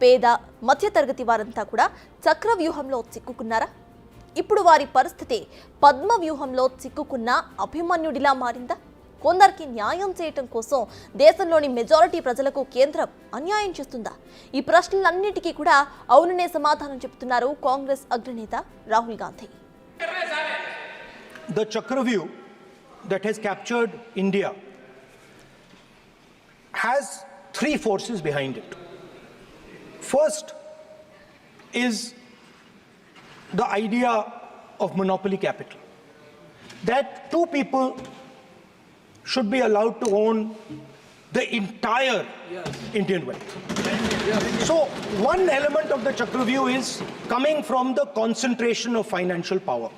పేద మధ్యతరగతి వారంతా కూడా చక్రవ్యూహంలో చిక్కుకున్నారా? ఇప్పుడు వారి పరిస్థితి పద్మ వ్యూహంలో చిక్కుకున్న అభిమన్యుడిలా మారిందా? కొందరికి న్యాయం చేయటం కోసం దేశంలోని మెజారిటీ ప్రజలకు కేంద్రం అన్యాయం చేస్తుందా? ఈ ప్రశ్నలన్నిటికీ కూడా అవుననే సమాధానం చెప్తున్నారు కాంగ్రెస్ అగ్రనేత Rahul Gandhi. The Chakravyuh that has captured India has three forces behind it. First is the idea of monopoly capital, that two people should be allowed to own the entire Indian wealth. So one element of the Chakravyuh is coming from the concentration of financial power.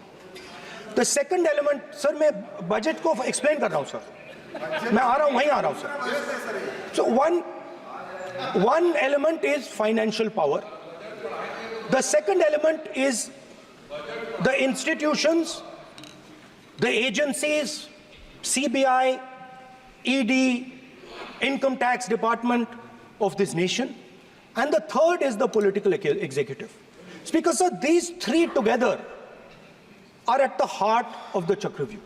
The second element, sir, मैं budget को explain कर रहा हूँ, sir. मैं आ रहा हूँ, वहीं आ रहा हूँ, sir. So one element is financial power. The second element is the institutions, the agencies, CBI, ED, Income Tax Department of this nation. And the third is the political executive. Speaker, sir, these three together are at the heart of the Chakravyuh.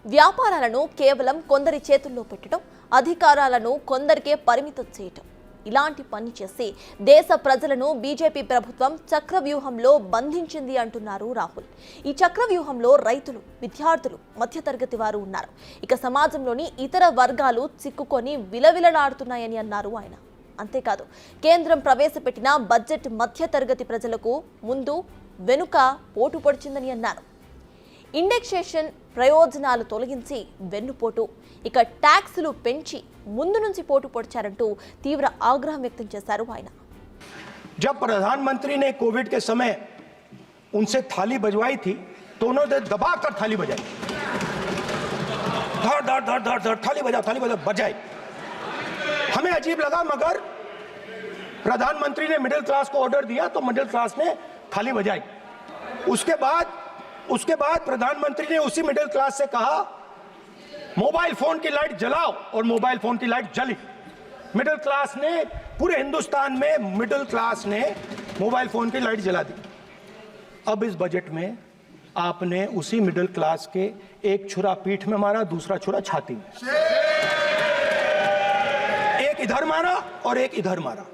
వ్యాపారాలను కేవలం కొందరి చేతుల్లో పెట్టడం, అధికారాలను కొందరికే పరిమితం చేయటం, ఇలాంటి పని చేసి దేశ ప్రజలను బీజేపీ ప్రభుత్వం చక్రవ్యూహంలో బంధించింది అంటున్నారు రాహుల్. ఈ చక్రవ్యూహంలో రైతులు, విద్యార్థులు, మధ్యతరగతి వారు ఉన్నారు. ఇక సమాజంలోని ఇతర వర్గాలు చిక్కుకొని విలవిలలాడుతున్నాయని అన్నారు ఆయన. అంతేకాదు, కేంద్రం ప్రవేశపెట్టిన బడ్జెట్ మధ్యతరగతి ప్రజలకు ముందు వెనుక పోటు పొడిచిందని అన్నారు. ఇండెక్సేషన్ ప్రయోజనాలు తొలగించి వెన్నుపోటు, ఇక ట్యాక్సులు పెంచి ముందు నుంచి పోటు పొడిచారంటూ తీవ్ర ఆగ్రహం వ్యక్తం చేశారు ఆయన. जब प्रधानमंत्री ने कोविड के समय उनसे थाली बजवाई थी तो उन्होंने दबाकर थाली बजाई, धड़ धड़ धड़ धड़ धड़ थाली बजा बजाई. हमें अजीब लगा, मगर प्रधानमंत्री ने मिडिल क्लास को ऑर्डर दिया तो मिडिल क्लास ने थाली बजाई. उसके बाद प्रधानमंत्री ने उसी मिडिल क्लास से कहा मोबाइल फोन की लाइट जलाओ, और मोबाइल फोन की लाइट जली. मिडिल क्लास ने, पूरे हिंदुस्तान में मिडिल क्लास ने मोबाइल फोन की लाइट जला दी. अब इस बजट में आपने उसी मिडिल क्लास के एक छुरा पीठ में मारा, दूसरा छुरा छाती में, एक इधर मारा और एक इधर मारा.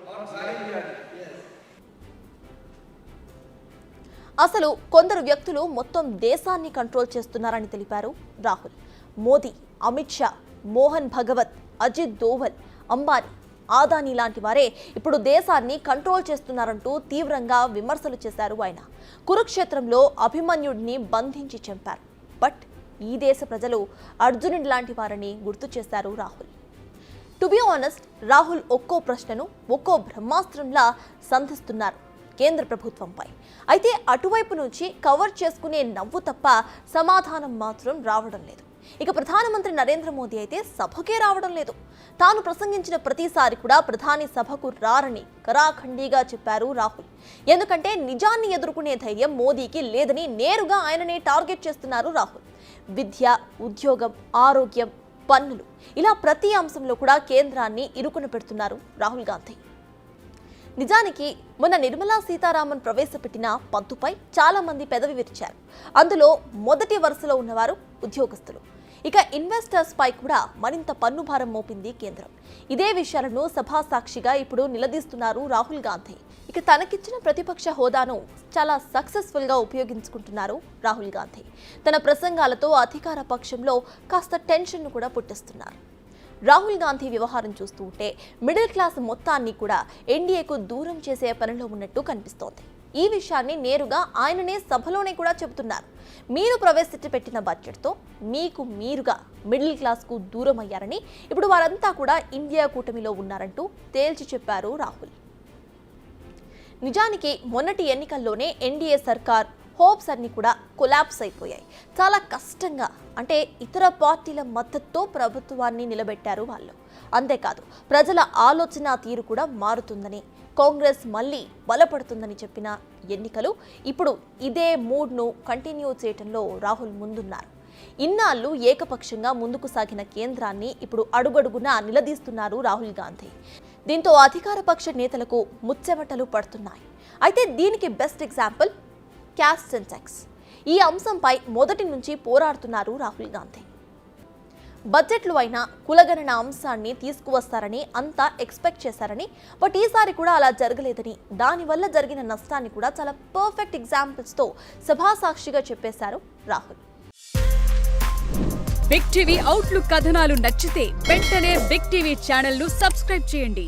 అసలు కొందరు వ్యక్తులు మొత్తం దేశాన్ని కంట్రోల్ చేస్తున్నారని తెలిపారు రాహుల్. మోదీ, అమిత్ షా, మోహన్ భగవత్, అజిత్ దోవల్, అంబానీ, ఆదానీ లాంటి వారే ఇప్పుడు దేశాన్ని కంట్రోల్ చేస్తున్నారంటూ తీవ్రంగా విమర్శలు చేశారు ఆయన. కురుక్షేత్రంలో అభిమన్యుడిని బంధించి చంపారు. బట్ ఈ దేశ ప్రజలు అర్జునుడి లాంటి వారని గుర్తు చేశారు Rahul. To be honest, Rahul ఒక్కో ప్రశ్నను ఒక్కో బ్రహ్మాస్త్రంలా సంధిస్తున్నారు కేంద్ర ప్రభుత్వంపై. అయితే అటువైపు నుంచి కవర్ చేసుకునే నవ్వు తప్ప సమాధానం మాత్రం రావడం లేదు. ఇక ప్రధానమంత్రి నరేంద్ర మోదీ అయితే సభకే రావడం లేదు. తాను ప్రసంగించిన ప్రతిసారి కూడా ప్రధాని సభకు రారని కరాఖండిగా చెప్పారు రాహుల్. ఎందుకంటే నిజాన్ని ఎదుర్కొనే ధైర్యం మోదీకి లేదని నేరుగా ఆయననే టార్గెట్ చేస్తున్నారు రాహుల్. విద్య, ఉద్యోగం, ఆరోగ్యం, పన్నులు, ఇలా ప్రతి అంశంలో కూడా కేంద్రాన్ని ఇరుకున పెడుతున్నారు రాహుల్ గాంధీ. నిజానికి మొన్న నిర్మలా సీతారామన్ ప్రవేశపెట్టిన పద్దుపై చాలా మంది పెదవి విరిచారు. అందులో మొదటి వరుసలో ఉన్నవారు ఉద్యోగస్తులు. ఇక ఇన్వెస్టర్స్ పై కూడా మరింత పన్ను భారం మోపింది కేంద్రం. ఇదే విషయాలను సభా సాక్షిగా ఇప్పుడు నిలదీస్తున్నారు రాహుల్ గాంధీ. ఇక తనకిచ్చిన ప్రతిపక్ష హోదాను చాలా సక్సెస్ఫుల్ గా ఉపయోగించుకుంటున్నారు రాహుల్ గాంధీ. తన ప్రసంగాలతో అధికార పక్షంలో కాస్త టెన్షన్ ను కూడా పుట్టిస్తున్నారు. రాహుల్ గాంధీ వ్యవహారం చూస్తూ ఉంటే మిడిల్ క్లాస్ మొత్తాన్ని కూడా ఎన్డీఏకు దూరం చేసే పనిలో ఉన్నట్టు కనిపిస్తోంది. ఈ విషయాన్ని నేరుగా ఆయననే సభలోనే కూడా చెబుతున్నారు. మీరు ప్రవేశపెట్టిన బడ్జెట్తో మీకు మీరుగా మిడిల్ క్లాస్కు దూరం అయ్యారని, ఇప్పుడు వారంతా కూడా ఇండియా కూటమిలో ఉన్నారంటూ తేల్చి చెప్పారు రాహుల్. నిజానికి మొన్నటి ఎన్నికల్లోనే ఎన్డీఏ సర్కార్ హోప్స్ అన్ని కూడా కొలాప్స్ అయిపోయాయి. చాలా కష్టంగా, అంటే ఇతర పార్టీల మద్దతుతో ప్రభుత్వాన్ని నిలబెట్టారు వాళ్ళు. అంతేకాదు, ప్రజల ఆలోచన తీరు కూడా మారుతుందని, కాంగ్రెస్ మళ్ళీ బలపడుతుందని చెప్పిన ఎన్నికలు ఇప్పుడు ఇదే మూడ్ను కంటిన్యూ చేయడంలో రాహుల్ ముందున్నారు. ఇన్నాళ్ళు ఏకపక్షంగా ముందుకు సాగిన కేంద్రాన్ని ఇప్పుడు అడుగడుగునా నిలదీస్తున్నారు రాహుల్ గాంధీ. దీంతో అధికార పక్ష నేతలకు ముచ్చెమటలు పడుతున్నాయి. అయితే దీనికి బెస్ట్ ఎగ్జాంపుల్ క్యాస్ట్ సెన్సెక్స్. ఈ అంశంపై మొదటి నుంచి పోరాడుతున్నారు రాహుల్ గాంధీ. బడ్జెట్లో అయినా కులగణన అంశాన్ని తీసుకువస్తారని అంతా ఎక్స్పెక్ట్ చేశారని, బట్ ఈసారి కూడా అలా జరగలేదని, దానివల్ల జరిగిన నష్టాన్ని కూడా చాలా పర్ఫెక్ట్ ఎగ్జాంపుల్స్తో సభాసాక్షిగా చెప్పేశారు రాహుల్. బిగ్ టీవీ అవుట్లుక్ కథనాలు నచ్చితే వెంటనే బిగ్ టీవీ ఛానల్ ను సబ్స్క్రైబ్ చేయండి.